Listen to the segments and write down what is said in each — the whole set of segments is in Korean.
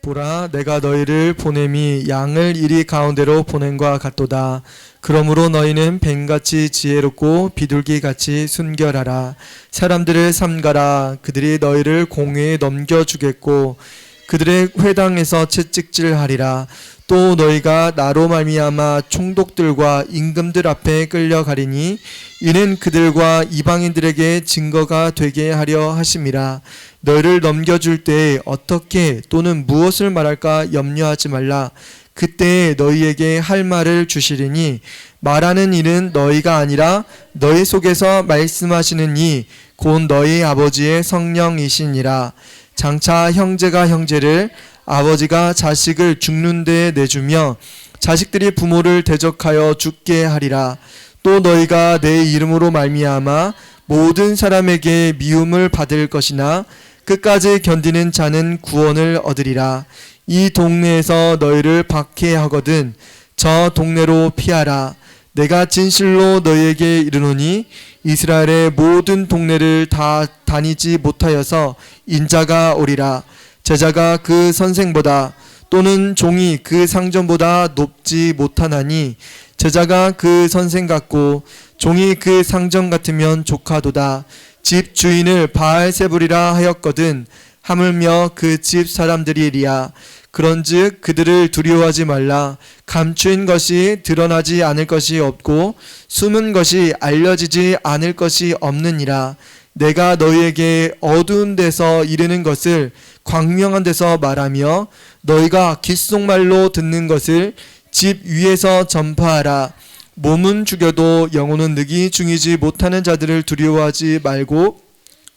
보라, 내가 너희를 보냄이 양을 이리 가운데로 보냄과 같도다. 그러므로 너희는 뱀같이 지혜롭고 비둘기같이 순결하라. 사람들을 삼가라. 그들이 너희를 공회에 넘겨주겠고 그들의 회당에서 채찍질하리라. 또 너희가 나로 말미암아 총독들과 임금들 앞에 끌려가리니 이는 그들과 이방인들에게 증거가 되게 하려 하심이라. 너희를 넘겨줄 때에 어떻게 또는 무엇을 말할까 염려하지 말라. 그때 너희에게 할 말을 주시리니 말하는 이는 너희가 아니라 너희 속에서 말씀하시는 이 곧 너희 아버지의 성령이시니라. 장차 형제가 형제를 아버지가 자식을 죽는 데에 내주며 자식들이 부모를 대적하여 죽게 하리라. 또 너희가 내 이름으로 말미암아 모든 사람에게 미움을 받을 것이나 끝까지 견디는 자는 구원을 얻으리라. 이 동네에서 너희를 박해하거든 저 동네로 피하라. 내가 진실로 너희에게 이르노니 이스라엘의 모든 동네를 다 다니지 못하여서 인자가 오리라. 제자가 그 선생보다 또는 종이 그 상전보다 높지 못하나니 제자가 그 선생 같고 종이 그 상전 같으면 조카도다. 집 주인을 바알세불이라 하였거든 하물며 그 집 사람들이리야. 그런즉 그들을 두려워하지 말라. 감추인 것이 드러나지 않을 것이 없고 숨은 것이 알려지지 않을 것이 없느니라. 내가 너희에게 어두운 데서 이르는 것을 광명한 데서 말하며 너희가 귓속말로 듣는 것을 집 위에서 전파하라. 몸은 죽여도 영혼은 능히 죽이지 못하는 자들을 두려워하지 말고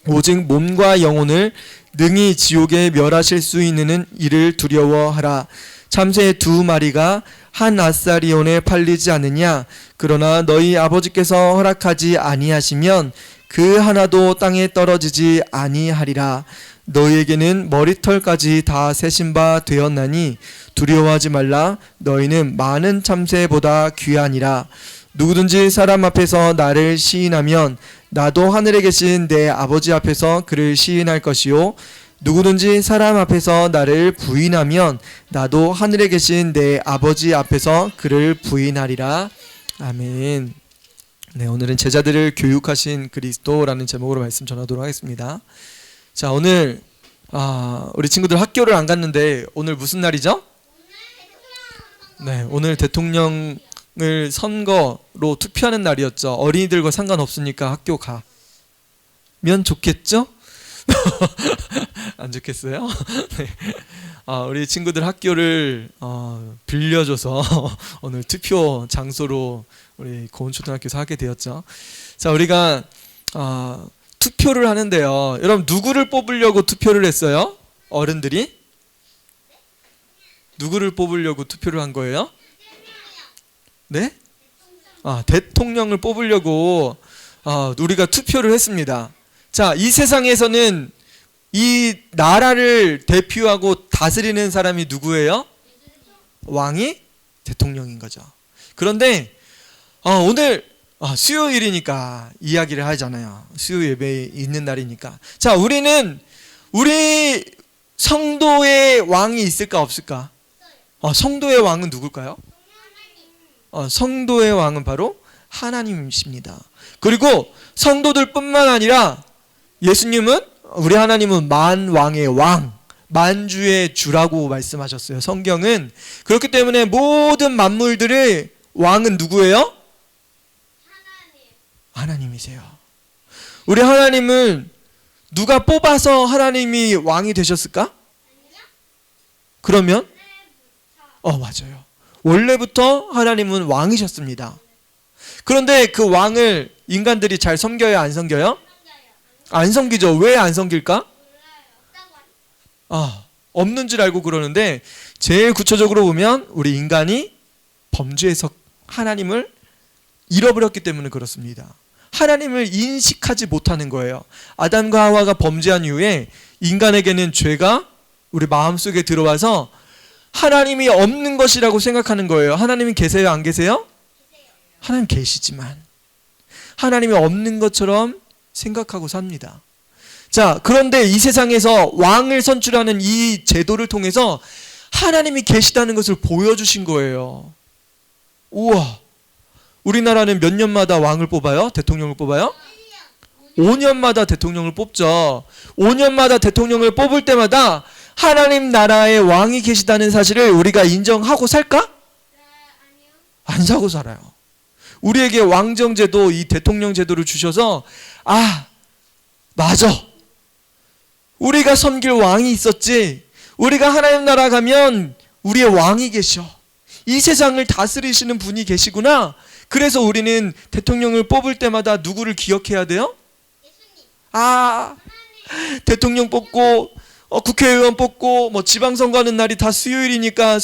오직 몸과 영혼을 능히 지옥에 멸하실 수 있는 이를 두려워하라. 참새 2마리가 한 아사리온에 팔리지 않느냐. 그러나 너희 아버지께서 허락하지 아니하시면 그 하나도 땅에 떨어지지 아니하리라. 너희에게는 머리털까지 다 세신 바 되었나니 두려워하지 말라. 너희는 많은 참새보다 귀하니라. 누구든지 사람 앞에서 나를 시인하면 나도 하늘에 계신 내 아버지 앞에서 그를 시인할 것이요 누구든지 사람 앞에서 나를 부인하면 나도 하늘에 계신 내 아버지 앞에서 그를 부인하리라. 아멘. 네, 오늘은 제자들을 교육하신 그리스도라는 제목으로 말씀 전하도록 하겠습니다. 자, 오늘 우리 친구들 학교를 안 갔는데 오늘 무슨 날이죠? 네, 오늘 대통령을 선거로 투표하는 날이었죠. 어린이들과 상관없으니까 학교 가면 좋겠죠? 안 좋겠어요? 네. 우리 친구들 학교를 빌려줘서 오늘 투표 장소로 우리 고은초등학교에서 하게 되었죠. 자, 우리가 투표를 하는데요. 여러분 누구를 뽑으려고 투표를 했어요? 어른들이? 누구를 뽑으려고 투표를 한 거예요? 네? 대통령을 뽑으려고 우리가 투표를 했습니다. 자, 이 세상에서는 이 나라를 대표하고 다스리는 사람이 누구예요? 왕이 대통령인 거죠. 그런데 오늘 수요일이니까 이야기를 하잖아요. 수요 예배 있는 날이니까. 자, 우리는 우리 성도의 왕이 있을까 없을까? 성도의 왕은 누굴까요? 성도의 왕은 바로 하나님이십니다. 그리고 성도들뿐만 아니라 예수님은 우리 하나님은 만왕의 왕, 만주의 주라고 말씀하셨어요. 성경은. 그렇기 때문에 모든 만물들의 왕은 누구예요? 하나님이세요. 우리 하나님은 누가 뽑아서 하나님이 왕이 되셨을까? 그러면 맞아요. 원래부터 하나님은 왕이셨습니다. 그런데 그 왕을 인간들이 잘 섬겨요, 안 섬겨요? 안 섬기죠. 왜 안 섬길까? 없는 줄 알고 그러는데 제일 구체적으로 보면 우리 인간이 범죄해서 하나님을 잃어버렸기 때문에 그렇습니다. 하나님을 인식하지 못하는 거예요. 아담과 하와가 범죄한 이후에 인간에게는 죄가 우리 마음속에 들어와서 하나님이 없는 것이라고 생각하는 거예요. 하나님은 계세요, 안 계세요? 하나님 계시지만 하나님이 없는 것처럼 생각하고 삽니다. 자, 그런데 이 세상에서 왕을 선출하는 이 제도를 통해서 하나님이 계시다는 것을 보여주신 거예요. 우와, 우리나라는 몇 년마다 왕을 뽑아요? 대통령을 뽑아요? 5년마다 대통령을 뽑죠. 5년마다 대통령을 뽑을 때마다 하나님 나라의 왕이 계시다는 사실을 우리가 인정하고 살까? 안 사고 살아요. 우리에게 왕정제도, 이 대통령 제도를 주셔서 아, 맞아. 우리가 섬길 왕이 있었지. 우리가 하나님 나라 가면 우리의 왕이 계셔. 이 세상을 다스리시는 분이 계시구나. 그래서 우리는 대통령을 뽑을 때마다 누구를 기억해야 돼요? 아, 대통령 뽑고 국회의원 뽑고 뭐 지방선거하는 날이 다 수요일이니까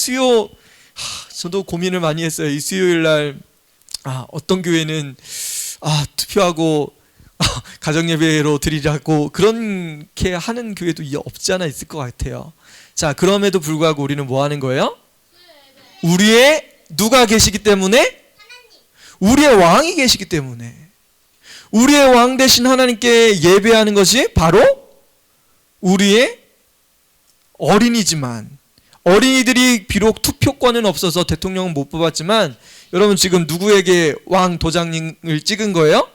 저도 고민을 많이 했어요. 이 수요일 날 어떤 교회는 투표하고 가정예배로 드리라고 그렇게 하는 교회도 없지 않아 있을 것 같아요. 자, 그럼에도 불구하고 우리는 뭐 하는 거예요? 우리의 누가 계시기 때문에? 우리의 왕이 계시기 때문에. 우리의 왕 대신 하나님께 예배하는 것이 바로 우리의 어린이지만, 어린이들이 비록 투표권은 없어서 대통령은 못 뽑았지만, 여러분 지금 누구에게 왕 도장을 찍은 거예요?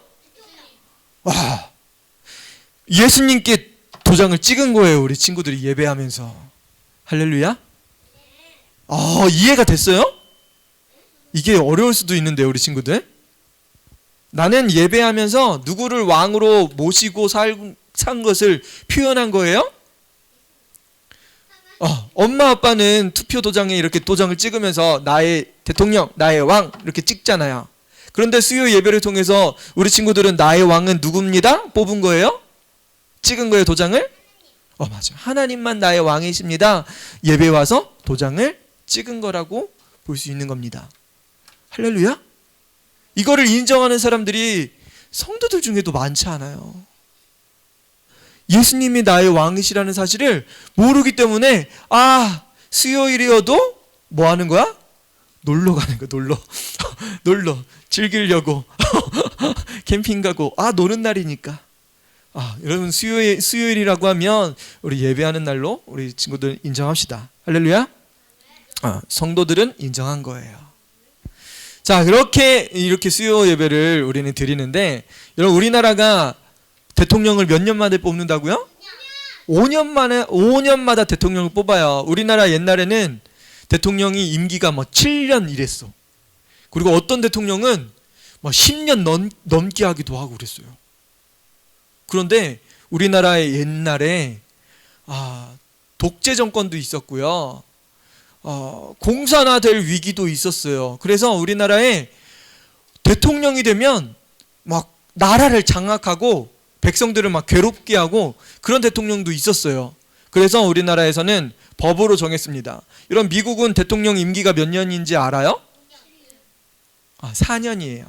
와, 예수님께 도장을 찍은 거예요. 우리 친구들이 예배하면서. 할렐루야. 이해가 됐어요? 이게 어려울 수도 있는데 우리 친구들. 나는 예배하면서 누구를 왕으로 모시고 산 것을 표현한 거예요? 엄마 아빠는 투표 도장에 이렇게 도장을 찍으면서 나의 대통령, 나의 왕 이렇게 찍잖아요. 그런데 수요 예배를 통해서 우리 친구들은 나의 왕은 누굽니다? 뽑은 거예요? 찍은 거예요, 도장을? 맞아. 하나님만 나의 왕이십니다. 예배 와서 도장을 찍은 거라고 볼 수 있는 겁니다. 할렐루야? 이거를 인정하는 사람들이 성도들 중에도 많지 않아요. 예수님이 나의 왕이시라는 사실을 모르기 때문에 수요일이어도 뭐 하는 거야? 놀러 가는 거야. 놀러 즐기려고 캠핑 가고 노는 날이니까. 여러분 수요일이라고 하면 우리 예배하는 날로 우리 친구들 인정합시다. 할렐루야. 성도들은 인정한 거예요. 자, 이렇게 수요 예배를 우리는 드리는데, 여러분 우리나라가 대통령을 몇 년 만에 뽑는다고요? 5년마다 대통령을 뽑아요. 우리나라 옛날에는 대통령이 임기가 7년 이랬어. 그리고 어떤 대통령은 10년 넘게 하기도 하고 그랬어요. 그런데 우리나라의 옛날에 독재 정권도 있었고요. 공산화될 위기도 있었어요. 그래서 우리나라에 대통령이 되면 막 나라를 장악하고 백성들을 막 괴롭게 하고 그런 대통령도 있었어요. 그래서 우리나라에서는 법으로 정했습니다. 이런 미국은 대통령 임기가 몇 년인지 알아요? 4년이에요.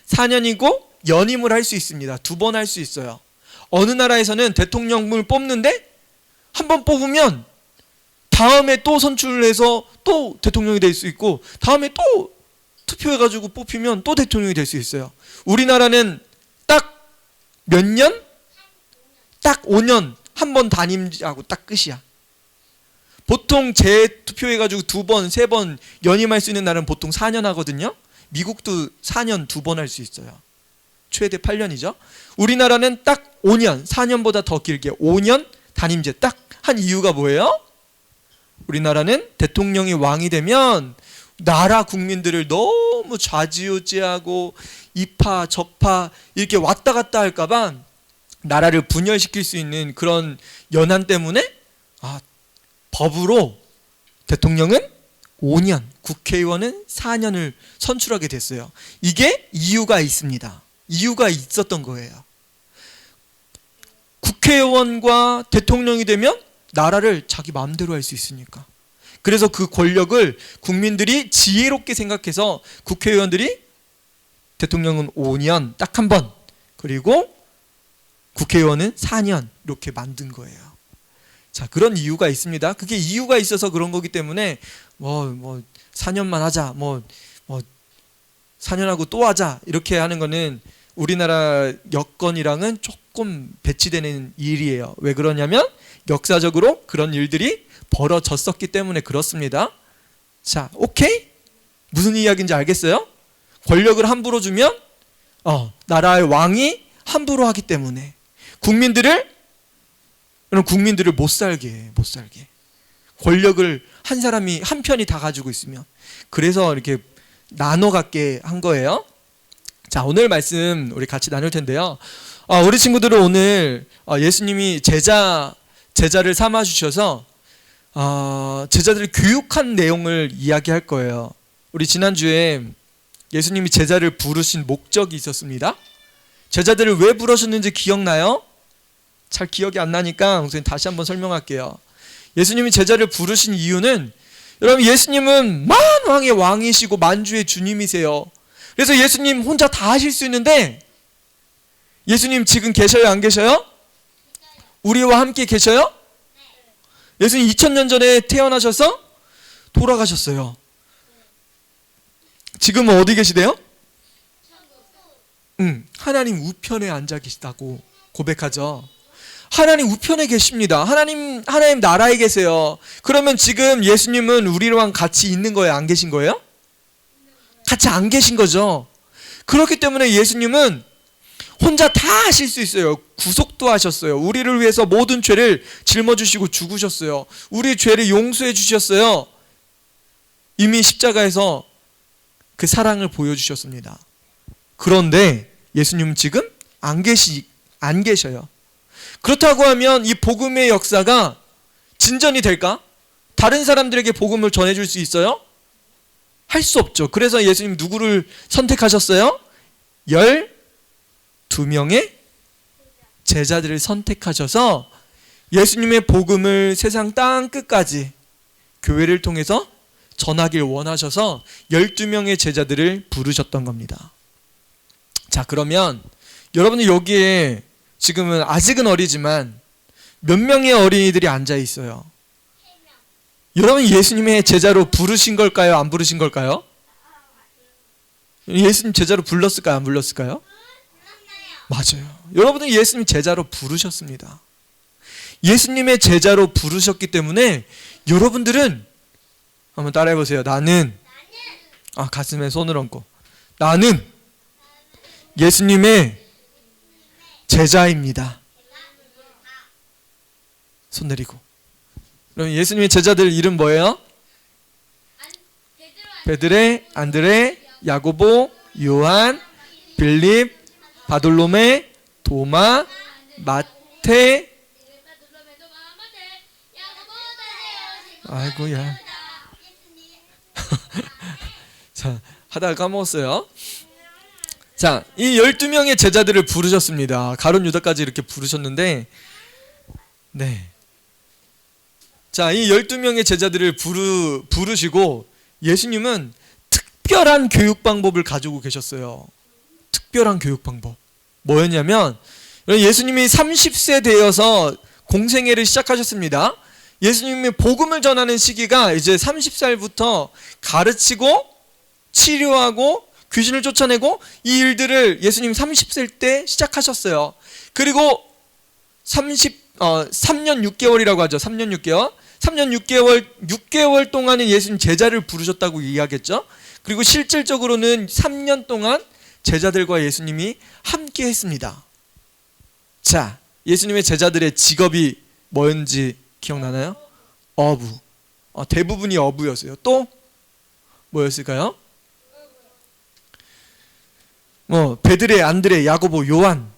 4년이고 연임을 할 수 있습니다. 2번 할 수 있어요. 어느 나라에서는 대통령을 뽑는데 한 번 뽑으면 다음에 또 선출해서 또 대통령이 될 수 있고, 다음에 또 투표해가지고 뽑히면 또 대통령이 될 수 있어요. 우리나라는 딱 몇 년? 딱 5년 한 번 단임하고 딱 끝이야. 보통 재투표해가지고 2번, 3번 연임할 수 있는 날은 보통 4년 하거든요. 미국도 4년 2번 할 수 있어요. 최대 8년이죠. 우리나라는 딱 5년, 4년보다 더 길게 5년 단임제 딱 한 이유가 뭐예요? 우리나라는 대통령이 왕이 되면 나라 국민들을 너무 좌지우지하고 이파 저파 이렇게 왔다 갔다 할까봐 나라를 분열시킬 수 있는 그런 연한 때문에 법으로 대통령은 5년, 국회의원은 4년을 선출하게 됐어요. 이게 이유가 있습니다. 이유가 있었던 거예요. 국회의원과 대통령이 되면 나라를 자기 마음대로 할 수 있으니까. 그래서 그 권력을 국민들이 지혜롭게 생각해서 국회의원들이 대통령은 5년 딱 한 번, 그리고 국회의원은 4년 이렇게 만든 거예요. 자, 그런 이유가 있습니다. 그게 이유가 있어서 그런 거기 때문에 4년만 하자, 4년하고 또 하자 이렇게 하는 거는 우리나라 여건이랑은 무조건 배치되는 일이에요. 왜 그러냐면 역사적으로 그런 일들이 벌어졌었기 때문에 그렇습니다. 자, 오케이? 무슨 이야기인지 알겠어요? 권력을 함부로 주면 나라의 왕이 함부로 하기 때문에 국민들을 못 살게 해, 못 살게. 권력을 한 사람이 한 편이 다 가지고 있으면. 그래서 이렇게 나눠 갖게 한 거예요. 자, 오늘 말씀 우리 같이 나눌 텐데요. 우리 친구들은 오늘 예수님이 제자를 삼아 주셔서 제자들을 교육한 내용을 이야기할 거예요. 우리 지난주에 예수님이 제자를 부르신 목적이 있었습니다. 제자들을 왜 부르셨는지 기억나요? 잘 기억이 안 나니까 선생님 다시 한번 설명할게요. 예수님이 제자를 부르신 이유는, 여러분, 예수님은 만왕의 왕이시고 만주의 주님이세요. 그래서 예수님 혼자 다 하실 수 있는데, 예수님 지금 계셔요, 안 계셔요? 우리와 함께 계셔요? 예수님 2000년 전에 태어나셔서 돌아가셨어요. 지금은 어디 계시대요? 하나님 우편에 앉아 계시다고 고백하죠. 하나님 우편에 계십니다. 하나님 나라에 계세요. 그러면 지금 예수님은 우리랑 같이 있는 거예요? 안 계신 거예요? 같이 안 계신 거죠. 그렇기 때문에 예수님은 혼자 다 하실 수 있어요. 구속도 하셨어요. 우리를 위해서 모든 죄를 짊어지시고 죽으셨어요. 우리 죄를 용서해 주셨어요. 이미 십자가에서 그 사랑을 보여주셨습니다. 그런데 예수님은 지금 안 계셔요. 그렇다고 하면 이 복음의 역사가 진전이 될까? 다른 사람들에게 복음을 전해줄 수 있어요? 할 수 없죠. 그래서 예수님 누구를 선택하셨어요? 12명의 제자들을 선택하셔서 예수님의 복음을 세상 땅 끝까지 교회를 통해서 전하길 원하셔서 12명의 제자들을 부르셨던 겁니다. 자, 그러면 여러분들 여기에 지금은 아직은 어리지만 몇 명의 어린이들이 앉아 있어요? 여러분 예수님의 제자로 부르신 걸까요? 안 부르신 걸까요? 예수님 제자로 불렀을까요? 안 불렀을까요? 맞아요. 여러분은 예수님 제자로 부르셨습니다. 예수님의 제자로 부르셨기 때문에 여러분들은 한번 따라해 보세요. 나는 가슴에 손을 얹고 나는 예수님의 제자입니다. 손 내리고. 그럼 예수님의 제자들 이름 뭐예요? 베드레, 안드레, 야고보, 요한, 빌립, 바돌로메, 도마, 마태. 아이고야. 자, 하다가 까먹었어요. 자, 이 12명의 제자들을 부르셨습니다. 가룟 유다까지 이렇게 부르셨는데, 네. 자, 이 12명의 제자들을 부르시고 예수님은 특별한 교육 방법을 가지고 계셨어요. 특별한 교육 방법. 뭐였냐면, 예수님이 30세 되어서 공생애를 시작하셨습니다. 예수님이 복음을 전하는 시기가 이제 30살부터 가르치고 치료하고 귀신을 쫓아내고 이 일들을 예수님 30살 때 시작하셨어요. 그리고 3년 6개월이라고 하죠. 3년 6개월. 3년 6개월 동안은 예수님 제자를 부르셨다고 이야기했죠. 그리고 실질적으로는 3년 동안 제자들과 예수님이 함께 했습니다. 자, 예수님의 제자들의 직업이 뭐였는지 기억나나요? 어부. 대부분이 어부였어요. 또 뭐였을까요? 베드레, 안드레, 야고보, 요한,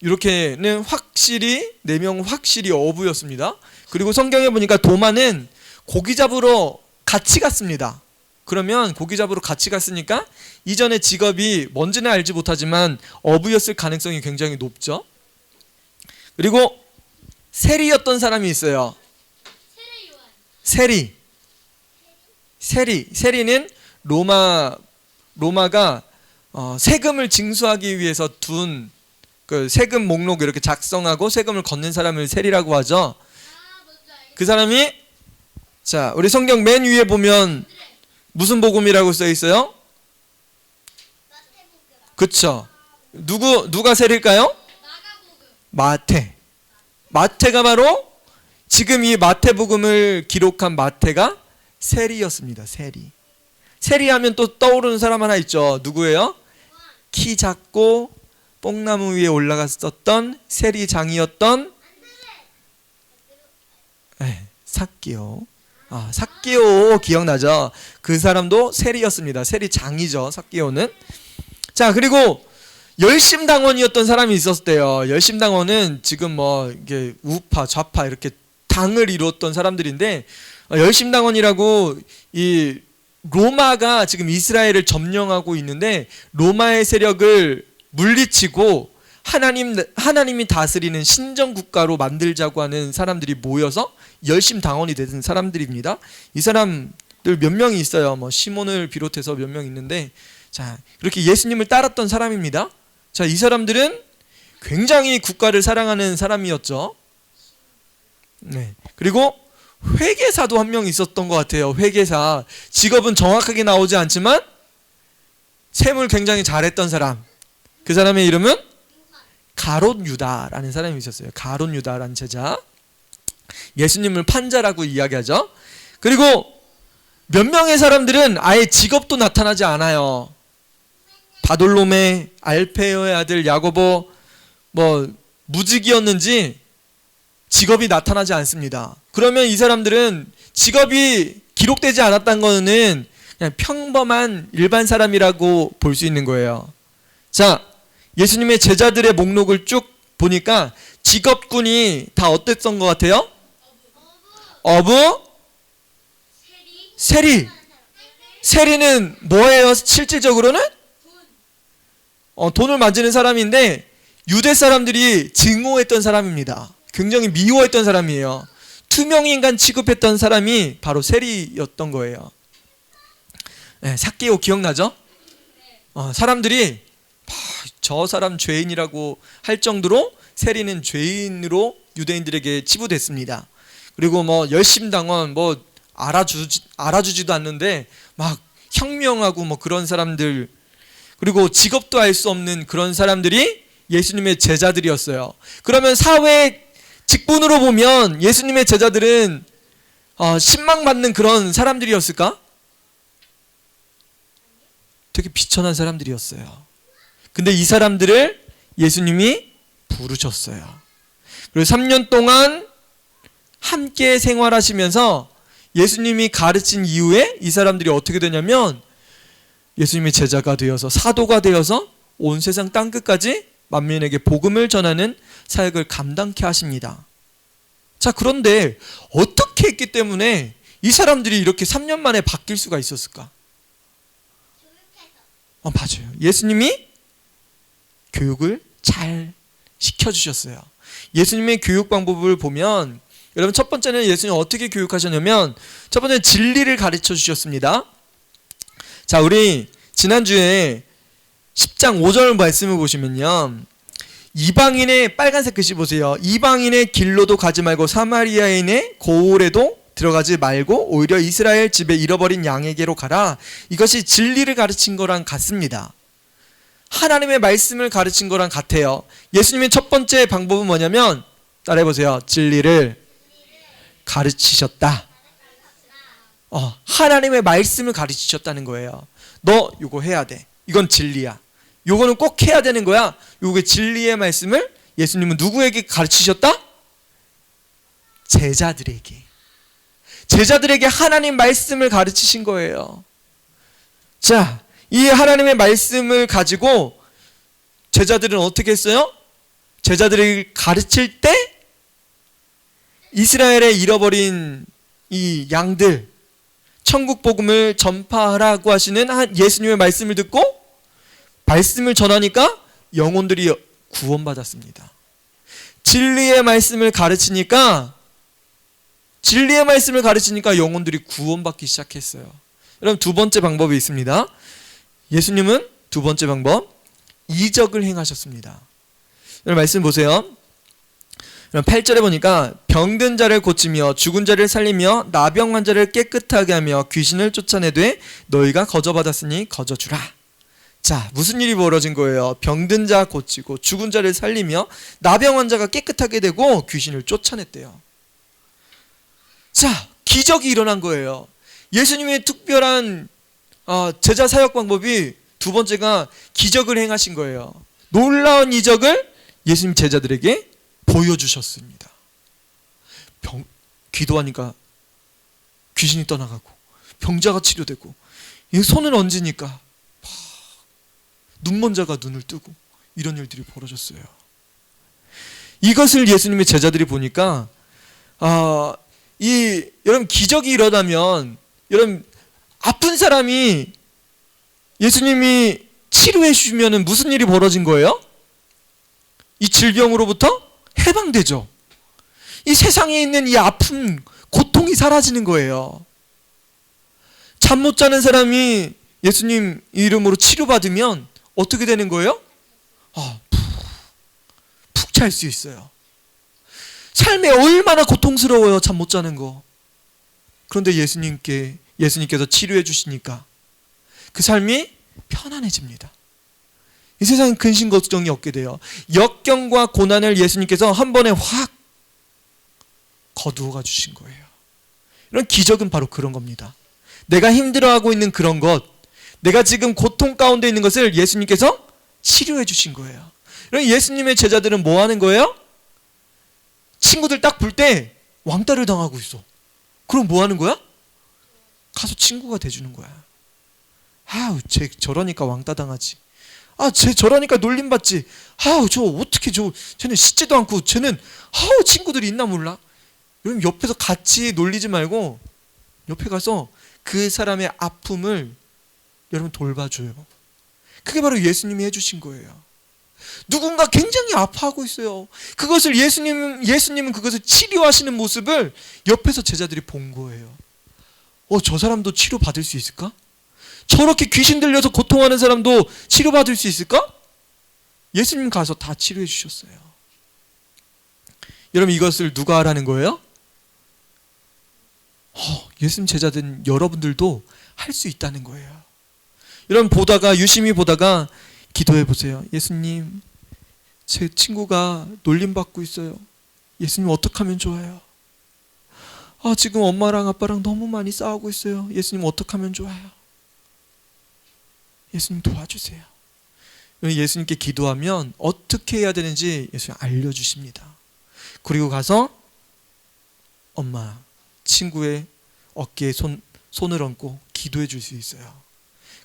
이렇게는 확실히 4명 확실히 어부였습니다. 그리고 성경에 보니까 도마는 고기 잡으러 같이 갔습니다. 그러면 고기 잡으러 같이 갔으니까 이전의 직업이 뭔지는 알지 못하지만 어부였을 가능성이 굉장히 높죠. 그리고 세리였던 사람이 있어요. 세리는 로마가 세금을 징수하기 위해서 둔 그 세금 목록을 이렇게 작성하고 세금을 걷는 사람을 세리라고 하죠. 그 사람이, 자, 우리 성경 맨 위에 보면 무슨 복음이라고 써 있어요? 그쵸? 누가 세리일까요? 마태가 바로 지금 이 마태복음을 기록한 마태가 세리였습니다. 세리하면 또 떠오르는 사람 하나 있죠. 누구예요? 키 작고 뽕나무 위에 올라갔었던 세리장이었던 삭개오. 삭개오 기억나죠? 그 사람도 세리였습니다. 세리장이죠, 삭개오는. 자, 그리고 열심당원이었던 사람이 있었대요. 열심당원은 지금 뭐 이게 우파, 좌파 이렇게 당을 이루었던 사람들인데, 열심당원이라고 이 로마가 지금 이스라엘을 점령하고 있는데 로마의 세력을 물리치고 하나님이 다스리는 신정국가로 만들자고 하는 사람들이 모여서 열심당원이 된 사람들입니다. 이 사람들 몇 명이 있어요. 뭐 시몬을 비롯해서 몇 명 있는데, 자, 그렇게 예수님을 따랐던 사람입니다. 자, 이 사람들은 굉장히 국가를 사랑하는 사람이었죠. 네. 그리고 회계사도 한 명 있었던 것 같아요. 회계사. 직업은 정확하게 나오지 않지만 세무를 굉장히 잘했던 사람. 그 사람의 이름은 가롯 유다라는 사람이 있었어요. 가롯 유다라는 제자. 예수님을 판자라고 이야기하죠. 그리고 몇 명의 사람들은 아예 직업도 나타나지 않아요. 바돌로메, 알페오의 아들 야고보, 뭐 무직이었는지 직업이 나타나지 않습니다. 그러면 이 사람들은 직업이 기록되지 않았다는 것은 그냥 평범한 일반 사람이라고 볼 수 있는 거예요. 자, 예수님의 제자들의 목록을 쭉 보니까 직업군이 다 어땠던 것 같아요? 어부, 세리. 세리는 뭐예요? 실질적으로는? 돈을 만지는 사람인데 유대 사람들이 증오했던 사람입니다. 굉장히 미워했던 사람이에요. 투명인간 취급했던 사람이 바로 세리였던 거예요. 네, 삭개오 기억나죠? 사람들이 저 사람 죄인이라고 할 정도로 세리는 죄인으로 유대인들에게 치부됐습니다. 그리고 뭐 열심당원 뭐 알아주지도 않는데 막 혁명하고 뭐 그런 사람들, 그리고 직업도 알 수 없는 그런 사람들이 예수님의 제자들이었어요. 그러면 사회 직분으로 보면 예수님의 제자들은 신망받는 그런 사람들이었을까? 되게 비천한 사람들이었어요. 근데 이 사람들을 예수님이 부르셨어요. 그리고 3년 동안 함께 생활하시면서 예수님이 가르친 이후에 이 사람들이 어떻게 되냐면 예수님의 제자가 되어서 사도가 되어서 온 세상 땅끝까지 만민에게 복음을 전하는 사역을 감당케 하십니다. 자, 그런데 어떻게 했기 때문에 이 사람들이 이렇게 3년 만에 바뀔 수가 있었을까? 맞아요. 예수님이 교육을 잘 시켜주셨어요. 예수님의 교육 방법을 보면, 여러분, 첫 번째는 예수님 어떻게 교육하셨냐면 첫 번째는 진리를 가르쳐 주셨습니다. 자, 우리 지난주에 10장 5절 말씀을 보시면요, 이방인의 빨간색 글씨 보세요. 이방인의 길로도 가지 말고 사마리아인의 고을에도 들어가지 말고 오히려 이스라엘 집에 잃어버린 양에게로 가라. 이것이 진리를 가르친 거랑 같습니다. 하나님의 말씀을 가르친 거랑 같아요. 예수님의 첫 번째 방법은 뭐냐면, 따라해보세요. 진리를 가르치셨다. 하나님의 말씀을 가르치셨다는 거예요. 너 이거 해야 돼. 이건 진리야. 요거는 꼭 해야 되는 거야. 요게 진리의 말씀을 예수님은 누구에게 가르치셨다? 제자들에게 하나님 말씀을 가르치신 거예요. 자, 이 하나님의 말씀을 가지고 제자들은 어떻게 했어요? 제자들이 가르칠 때 이스라엘에 잃어버린 이 양들, 천국 복음을 전파하라고 하시는 예수님의 말씀을 듣고 말씀을 전하니까 영혼들이 구원받았습니다. 진리의 말씀을 가르치니까 영혼들이 구원받기 시작했어요. 여러분, 두 번째 방법이 있습니다. 예수님은 두 번째 방법, 이적을 행하셨습니다. 여러분, 말씀 보세요. 8절에 보니까 병든 자를 고치며 죽은 자를 살리며 나병 환자를 깨끗하게 하며 귀신을 쫓아내되 너희가 거저받았으니 거저주라. 자, 무슨 일이 벌어진 거예요? 병든 자 고치고 죽은 자를 살리며 나병 환자가 깨끗하게 되고 귀신을 쫓아냈대요. 자, 기적이 일어난 거예요. 예수님의 특별한 제자 사역 방법이 두 번째가 기적을 행하신 거예요. 놀라운 이적을 예수님 제자들에게 보여주셨습니다. 기도하니까 귀신이 떠나가고 병자가 치료되고 손을 얹으니까 눈먼 자가 눈을 뜨고 이런 일들이 벌어졌어요. 이것을 예수님의 제자들이 보니까 여러분 기적이 일어나면 여러분 아픈 사람이 예수님이 치료해 주시면 무슨 일이 벌어진 거예요? 이 질병으로부터 해방되죠. 이 세상에 있는 이 아픔, 고통이 사라지는 거예요. 잠 못 자는 사람이 예수님 이름으로 치료받으면 어떻게 되는 거예요? 푹 잘 수 있어요. 삶에 얼마나 고통스러워요, 잠 못 자는 거. 그런데 예수님께서 치료해 주시니까 그 삶이 편안해집니다. 이 세상에 근심 걱정이 없게 돼요. 역경과 고난을 예수님께서 한 번에 확 거두어 주신 거예요. 이런 기적은 바로 그런 겁니다. 내가 힘들어하고 있는 그런 것, 내가 지금 고통 가운데 있는 것을 예수님께서 치료해 주신 거예요. 그럼 예수님의 제자들은 뭐 하는 거예요? 친구들 딱 볼 때 왕따를 당하고 있어. 그럼 뭐 하는 거야? 가서 친구가 돼주는 거야. 쟤 저러니까 왕따 당하지. 쟤 저러니까 놀림받지. 쟤는 씻지도 않고 쟤는 친구들이 있나 몰라. 여러분 옆에서 같이 놀리지 말고 옆에 가서 그 사람의 아픔을 여러분 돌봐줘요. 그게 바로 예수님이 해주신 거예요. 누군가 굉장히 아파하고 있어요. 그것을 예수님은 그것을 치료하시는 모습을 옆에서 제자들이 본 거예요. 저 사람도 치료받을 수 있을까? 저렇게 귀신 들려서 고통하는 사람도 치료받을 수 있을까? 예수님 가서 다 치료해 주셨어요. 여러분 이것을 누가 하라는 거예요? 예수님 제자들 여러분들도 할 수 있다는 거예요. 여러분 유심히 보다가 기도해 보세요. 예수님, 제 친구가 놀림받고 있어요. 예수님 어떻게 하면 좋아요? 지금 엄마랑 아빠랑 너무 많이 싸우고 있어요. 예수님 어떻게 하면 좋아요? 예수님 도와주세요. 예수님께 기도하면 어떻게 해야 되는지 예수님 알려주십니다. 그리고 가서 엄마, 친구의 어깨에 손을 얹고 기도해 줄 수 있어요.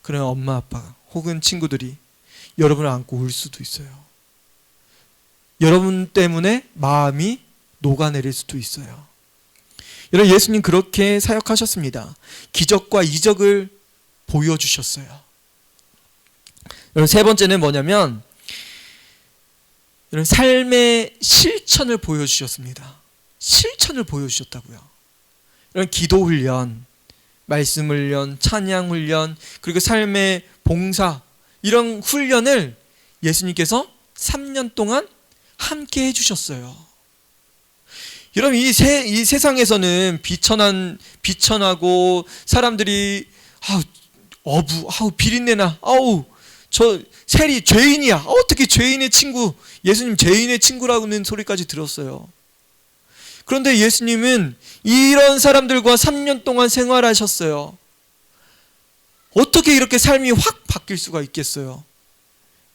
그러면 엄마, 아빠 혹은 친구들이 여러분을 안고 울 수도 있어요. 여러분 때문에 마음이 녹아내릴 수도 있어요. 여러분 예수님 그렇게 사역하셨습니다. 기적과 이적을 보여주셨어요. 여러분 세 번째는 뭐냐면 여러분 삶의 실천을 보여주셨습니다. 실천을 보여주셨다고요. 여러분 기도 훈련, 말씀 훈련, 찬양 훈련, 그리고 삶의 봉사 이런 훈련을 예수님께서 3년 동안 함께 해주셨어요. 여러분 이 세상에서는 비천하고 사람들이 비린내나 저 세리 죄인이야. 어떻게 죄인의 친구, 예수님 죄인의 친구라는 소리까지 들었어요. 그런데 예수님은 이런 사람들과 3년 동안 생활하셨어요. 어떻게 이렇게 삶이 확 바뀔 수가 있겠어요?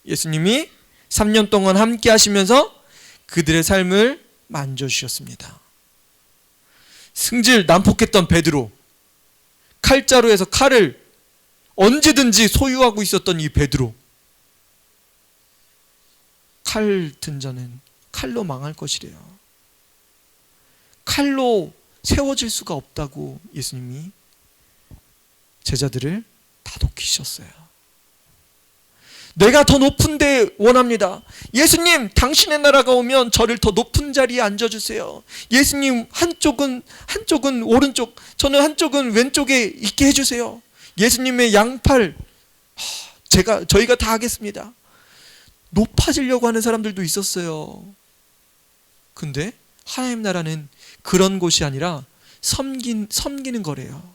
예수님이 3년 동안 함께 하시면서 그들의 삶을 만져주셨습니다. 승질 난폭했던 베드로, 칼자루에서 칼을 언제든지 소유하고 있었던 이 베드로, 칼 든 자는 칼로 망할 것이래요. 칼로 세워질 수가 없다고 예수님이 제자들을 다독이셨어요. 내가 더 높은 데 원합니다. 예수님, 당신의 나라가 오면 저를 더 높은 자리에 앉아주세요. 예수님, 한쪽은 오른쪽, 저는 한쪽은 왼쪽에 있게 해주세요. 예수님의 양팔 저희가 다 하겠습니다. 높아지려고 하는 사람들도 있었어요. 근데 하나님 나라는 그런 곳이 아니라 섬기는 거래요.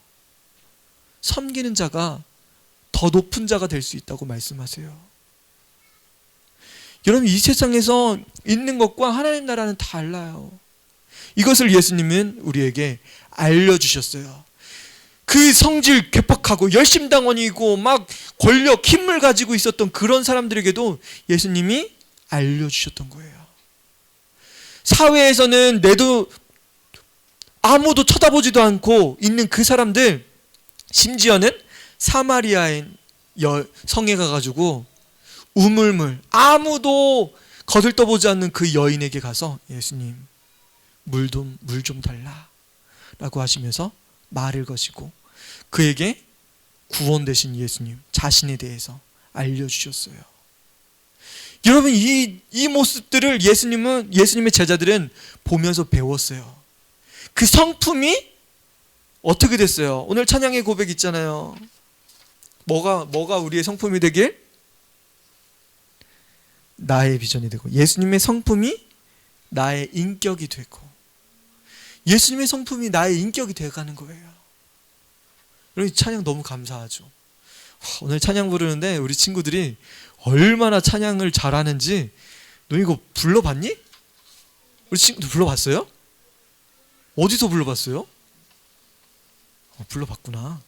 섬기는 자가 더 높은 자가 될 수 있다고 말씀하세요. 여러분, 이 세상에서 있는 것과 하나님 나라는 달라요. 이것을 예수님은 우리에게 알려주셨어요. 그 성질 괴팍하고 열심당원이고 막 권력, 힘을 가지고 있었던 그런 사람들에게도 예수님이 알려주셨던 거예요. 사회에서는 내도 아무도 쳐다보지도 않고 있는 그 사람들, 심지어는 사마리아인 성에 가가지고 우물물, 아무도 거들떠보지 않는 그 여인에게 가서 예수님 물 좀 달라 라고 하시면서 말을 거시고 그에게 구원 되신 예수님 자신에 대해서 알려주셨어요. 여러분, 이 모습들을 예수님의 제자들은 보면서 배웠어요. 그 성품이 어떻게 됐어요? 오늘 찬양의 고백 있잖아요. 뭐가 우리의 성품이 되길? 나의 비전이 되고, 예수님의 성품이 나의 인격이 되고, 예수님의 성품이 나의 인격이 되어가는 거예요. 여러분, 찬양 너무 감사하죠. 오늘 찬양 부르는데 우리 친구들이 얼마나 찬양을 잘하는지. 너 이거 불러봤니? 우리 친구들 불러봤어요? 어디서 불러봤어요? 불러봤구나.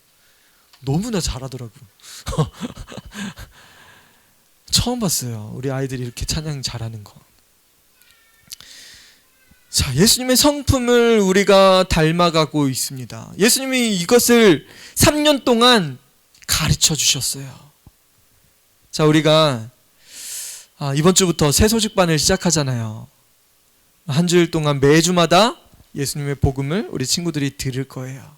너무나 잘하더라고. 처음 봤어요. 우리 아이들이 이렇게 찬양 잘하는 거. 자, 예수님의 성품을 우리가 닮아가고 있습니다. 예수님이 이것을 3년 동안 가르쳐 주셨어요. 자, 우리가 이번 주부터 새 소식반을 시작하잖아요. 한 주일 동안 매주마다 예수님의 복음을 우리 친구들이 들을 거예요.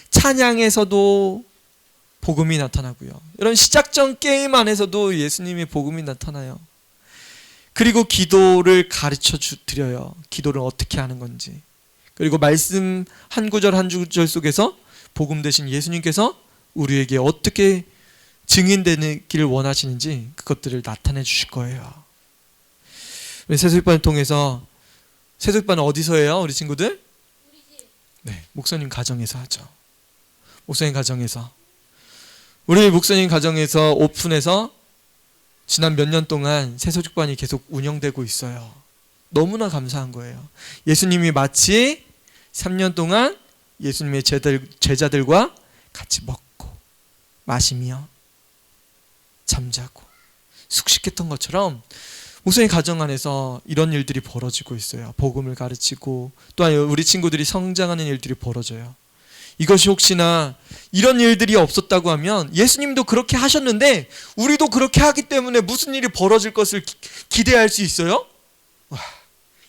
찬양에서도 복음이 나타나고요. 이런 시작전 게임 안에서도 예수님의 복음이 나타나요. 그리고 기도를 가르쳐 드려요. 기도를 어떻게 하는 건지. 그리고 말씀 한 구절 한 구절 속에서 복음 되신 예수님께서 우리에게 어떻게 증인되기를 원하시는지 그것들을 나타내 주실 거예요. 새소식반을 통해서, 새소식반은 어디서 해요? 우리 친구들? 네, 목사님 가정에서 하죠. 목사님 가정에서. 우리 목사님 가정에서 오픈해서 지난 몇 년 동안 새소식반이 계속 운영되고 있어요. 너무나 감사한 거예요. 예수님이 마치 3년 동안 예수님의 제자들과 같이 먹고 마시며 잠자고 숙식했던 것처럼 목사님 가정 안에서 이런 일들이 벌어지고 있어요. 복음을 가르치고 또한 우리 친구들이 성장하는 일들이 벌어져요. 이것이 혹시나 이런 일들이 없었다고 하면 예수님도 그렇게 하셨는데 우리도 그렇게 하기 때문에 무슨 일이 벌어질 것을 기대할 수 있어요? 와,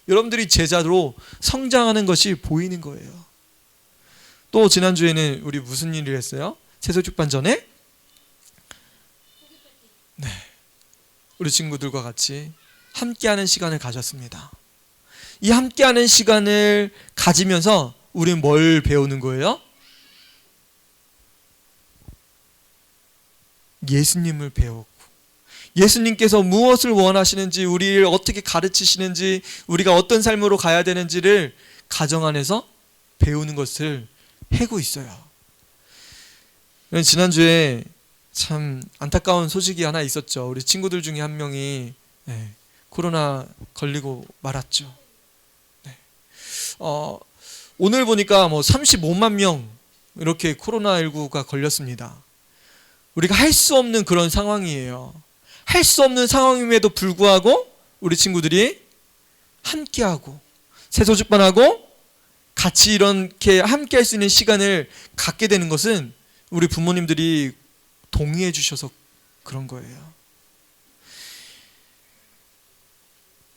여러분들이 제자로 성장하는 것이 보이는 거예요. 또 지난주에는 우리 무슨 일을 했어요? 새소식반 전에 우리 친구들과 같이 함께하는 시간을 가졌습니다. 이 함께하는 시간을 가지면서 우리는 뭘 배우는 거예요? 예수님을 배웠고, 예수님께서 무엇을 원하시는지, 우리를 어떻게 가르치시는지, 우리가 어떤 삶으로 가야 되는지를 가정 안에서 배우는 것을 하고 있어요. 지난주에 참 안타까운 소식이 하나 있었죠. 우리 친구들 중에 한 명이 코로나 걸리고 말았죠. 오늘 보니까 35만 명 이렇게 코로나19가 걸렸습니다. 우리가 할 수 없는 그런 상황이에요. 할 수 없는 상황임에도 불구하고 우리 친구들이 함께하고 새소식반하고 같이 이렇게 함께할 수 있는 시간을 갖게 되는 것은 우리 부모님들이 동의해 주셔서 그런 거예요.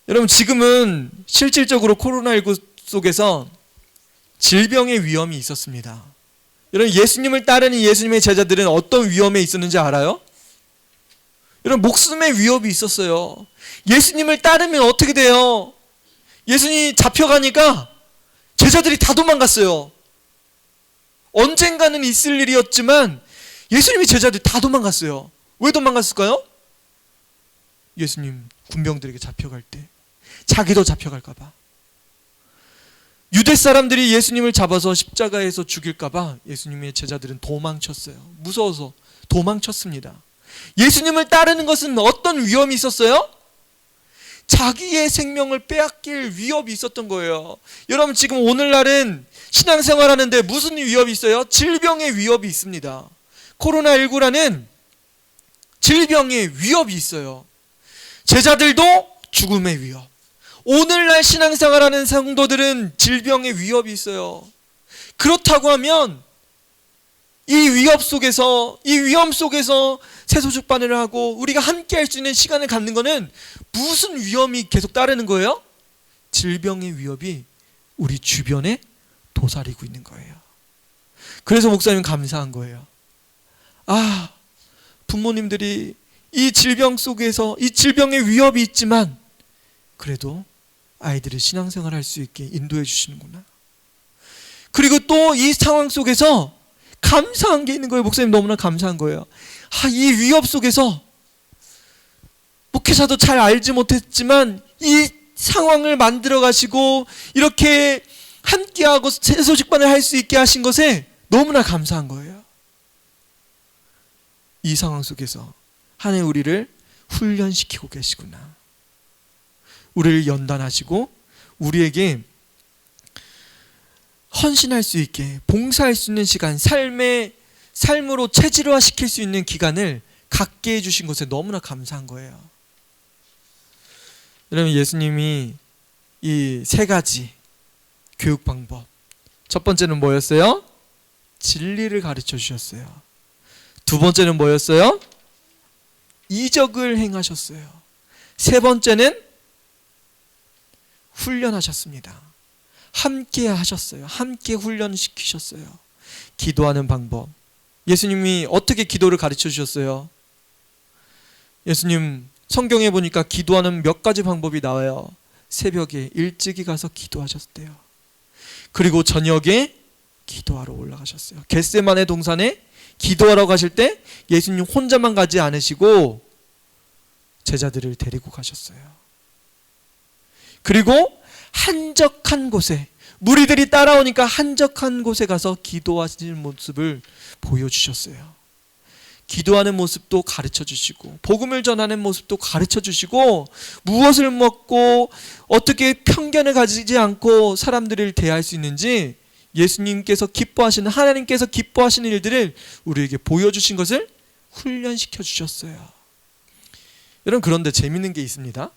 여러분, 지금은 실질적으로 코로나19 속에서 질병의 위험이 있었습니다. 여러분, 예수님을 따르는 예수님의 제자들은 어떤 위험에 있었는지 알아요? 여러분, 목숨의 위협이 있었어요. 예수님을 따르면 어떻게 돼요? 예수님이 잡혀가니까 제자들이 다 도망갔어요. 언젠가는 있을 일이었지만 예수님의 제자들이 다 도망갔어요. 왜 도망갔을까요? 예수님 군병들에게 잡혀갈 때 자기도 잡혀갈까 봐. 유대 사람들이 예수님을 잡아서 십자가에서 죽일까 봐 예수님의 제자들은 도망쳤어요. 무서워서 도망쳤습니다. 예수님을 따르는 것은 어떤 위험이 있었어요? 자기의 생명을 빼앗길 위협이 있었던 거예요. 여러분, 지금 오늘날은 신앙생활하는데 무슨 위협이 있어요? 질병의 위협이 있습니다. 코로나19라는 질병의 위협이 있어요. 제자들도 죽음의 위협. 오늘날 신앙생활하는 성도들은 질병의 위협이 있어요. 그렇다고 하면 이 위험 속에서 세소죽반을 하고 우리가 함께 할 수 있는 시간을 갖는 것은 무슨 위험이 계속 따르는 거예요? 질병의 위협이 우리 주변에 도사리고 있는 거예요. 그래서 목사님 감사한 거예요. 부모님들이 이 질병 속에서 이 질병의 위협이 있지만 그래도 아이들을 신앙생활 할 수 있게 인도해 주시는구나. 그리고 또 이 상황 속에서 감사한 게 있는 거예요. 목사님 너무나 감사한 거예요. 이 위협 속에서 목회자도 잘 알지 못했지만 이 상황을 만들어 가시고 이렇게 함께하고 세소식반을 할 수 있게 하신 것에 너무나 감사한 거예요. 이 상황 속에서 하나님 우리를 훈련시키고 계시구나. 우리를 연단하시고 우리에게 헌신할 수 있게 봉사할 수 있는 시간, 삶으로 체질화시킬 수 있는 기간을 갖게 해주신 것에 너무나 감사한 거예요. 여러분, 예수님이 이 세 가지 교육 방법, 첫 번째는 뭐였어요? 진리를 가르쳐 주셨어요. 두 번째는 뭐였어요? 이적을 행하셨어요. 세 번째는 훈련하셨습니다. 함께 하셨어요. 함께 훈련시키셨어요. 기도하는 방법. 예수님이 어떻게 기도를 가르쳐 주셨어요? 예수님 성경에 보니까 기도하는 몇 가지 방법이 나와요. 새벽에 일찍이 가서 기도하셨대요. 그리고 저녁에 기도하러 올라가셨어요. 겟세마네 동산에 기도하러 가실 때 예수님 혼자만 가지 않으시고 제자들을 데리고 가셨어요. 그리고 한적한 곳에, 무리들이 따라오니까 한적한 곳에 가서 기도하시는 모습을 보여주셨어요. 기도하는 모습도 가르쳐 주시고 복음을 전하는 모습도 가르쳐 주시고 무엇을 먹고 어떻게 편견을 가지지 않고 사람들을 대할 수 있는지 예수님께서 기뻐하시는, 하나님께서 기뻐하시는 일들을 우리에게 보여주신 것을 훈련시켜 주셨어요. 여러분, 그런데 재밌는 게 있습니다.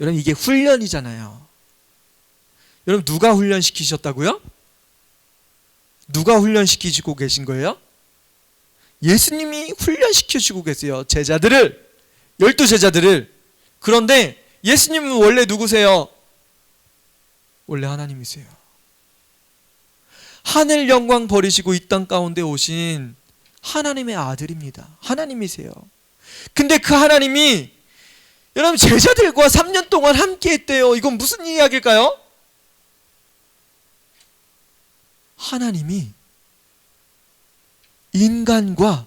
여러분, 이게 훈련이잖아요. 여러분, 누가 훈련시키셨다고요? 누가 훈련시키시고 계신 거예요? 예수님이 훈련시키시고 계세요. 제자들을, 12제자들을. 그런데 예수님은 원래 누구세요? 원래 하나님이세요. 하늘 영광 버리시고 이 땅 가운데 오신 하나님의 아들입니다. 하나님이세요. 근데 그 하나님이 여러분 제자들과 3년 동안 함께 했대요. 이건 무슨 이야기일까요? 하나님이 인간과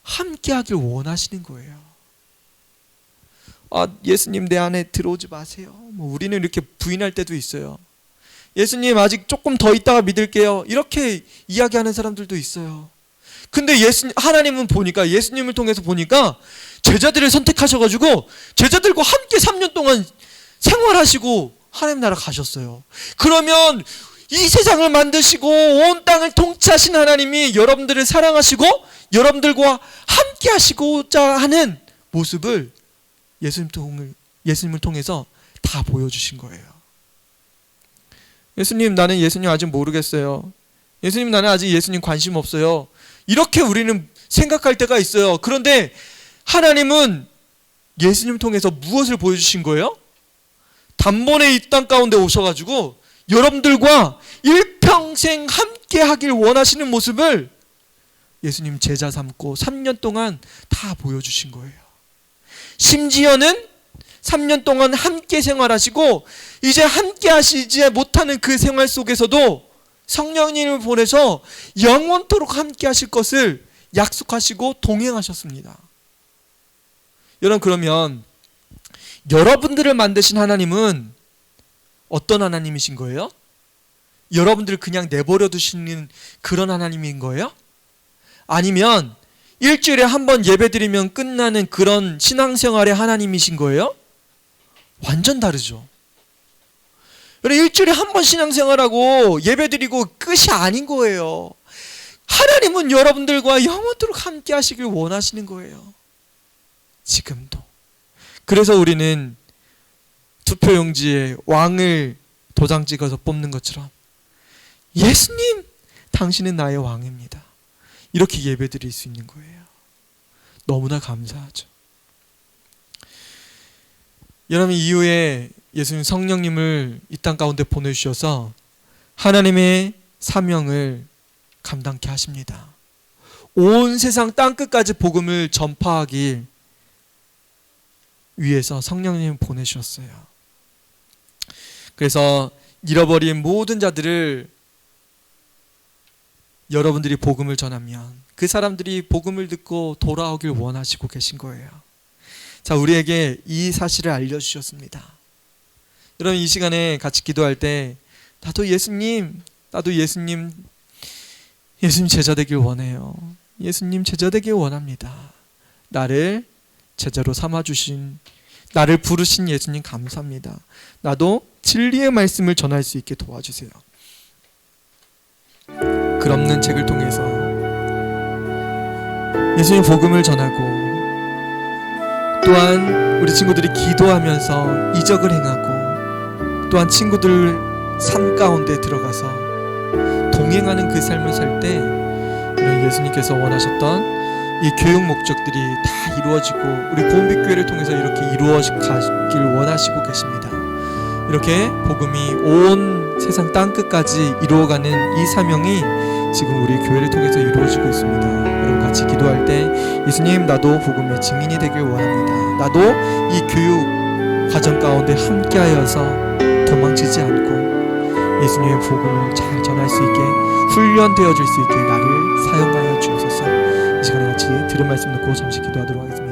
함께 하길 원하시는 거예요. 예수님 내 안에 들어오지 마세요. 우리는 이렇게 부인할 때도 있어요. 예수님 아직 조금 더 있다가 믿을게요. 이렇게 이야기하는 사람들도 있어요. 근데 하나님은 보니까, 예수님을 통해서 보니까 제자들을 선택하셔가지고 제자들과 함께 3년 동안 생활하시고 하나님 나라 가셨어요. 그러면 이 세상을 만드시고 온 땅을 통치하신 하나님이 여러분들을 사랑하시고 여러분들과 함께 하시고자 하는 모습을 예수님을 통해서 다 보여주신 거예요. 예수님, 나는 예수님 아직 모르겠어요. 예수님, 나는 아직 예수님 관심 없어요. 이렇게 우리는 생각할 때가 있어요. 그런데 하나님은 예수님 통해서 무엇을 보여주신 거예요? 단번에 이 땅 가운데 오셔가지고 여러분들과 일평생 함께 하길 원하시는 모습을 예수님 제자 삼고 3년 동안 다 보여주신 거예요. 심지어는 3년 동안 함께 생활하시고 이제 함께 하시지 못하는 그 생활 속에서도 성령님을 보내서 영원토록 함께 하실 것을 약속하시고 동행하셨습니다. 여러분, 그러면 여러분들을 만드신 하나님은 어떤 하나님이신 거예요? 여러분들을 그냥 내버려 두시는 그런 하나님인 거예요? 아니면 일주일에 한 번 예배드리면 끝나는 그런 신앙생활의 하나님이신 거예요? 완전 다르죠. 일주일에 한 번 신앙생활하고 예배드리고 끝이 아닌 거예요. 하나님은 여러분들과 영원토록 함께 하시길 원하시는 거예요. 지금도. 그래서 우리는 투표용지에 왕을 도장 찍어서 뽑는 것처럼 예수님, 당신은 나의 왕입니다. 이렇게 예배드릴 수 있는 거예요. 너무나 감사하죠. 여러분, 이후에 예수님 성령님을 이 땅 가운데 보내주셔서 하나님의 사명을 감당케 하십니다. 온 세상 땅끝까지 복음을 전파하기 위해서 성령님을 보내주셨어요. 그래서 잃어버린 모든 자들을 여러분들이 복음을 전하면 그 사람들이 복음을 듣고 돌아오길 원하시고 계신 거예요. 자, 우리에게 이 사실을 알려주셨습니다. 여러분, 이 시간에 같이 기도할 때 나도 예수님 제자 되길 원해요. 예수님 제자 되길 원합니다. 나를 제자로 삼아주신, 나를 부르신 예수님 감사합니다. 나도 진리의 말씀을 전할 수 있게 도와주세요. 글 없는 책을 통해서 예수님 복음을 전하고, 또한 우리 친구들이 기도하면서 이적을 행하고, 또한 친구들 삶 가운데 들어가서 동행하는 그 삶을 살 때 이런 예수님께서 원하셨던 이 교육 목적들이 다 이루어지고 우리 보험빛교회를 통해서 이렇게 이루어지길 원하시고 계십니다. 이렇게 복음이 온 세상 땅끝까지 이루어가는 이 사명이 지금 우리 교회를 통해서 이루어지고 있습니다. 여러분, 같이 기도할 때 예수님, 나도 복음의 증인이 되길 원합니다. 나도 이 교육 과정 가운데 함께하여서 도망치지 않고 예수님의 복음을 잘 전할 수 있게, 훈련되어질 수 있게 나를 사용하여 주옵소서. 이 시간에 같이 들은 말씀 듣고 잠시 기도하도록 하겠습니다.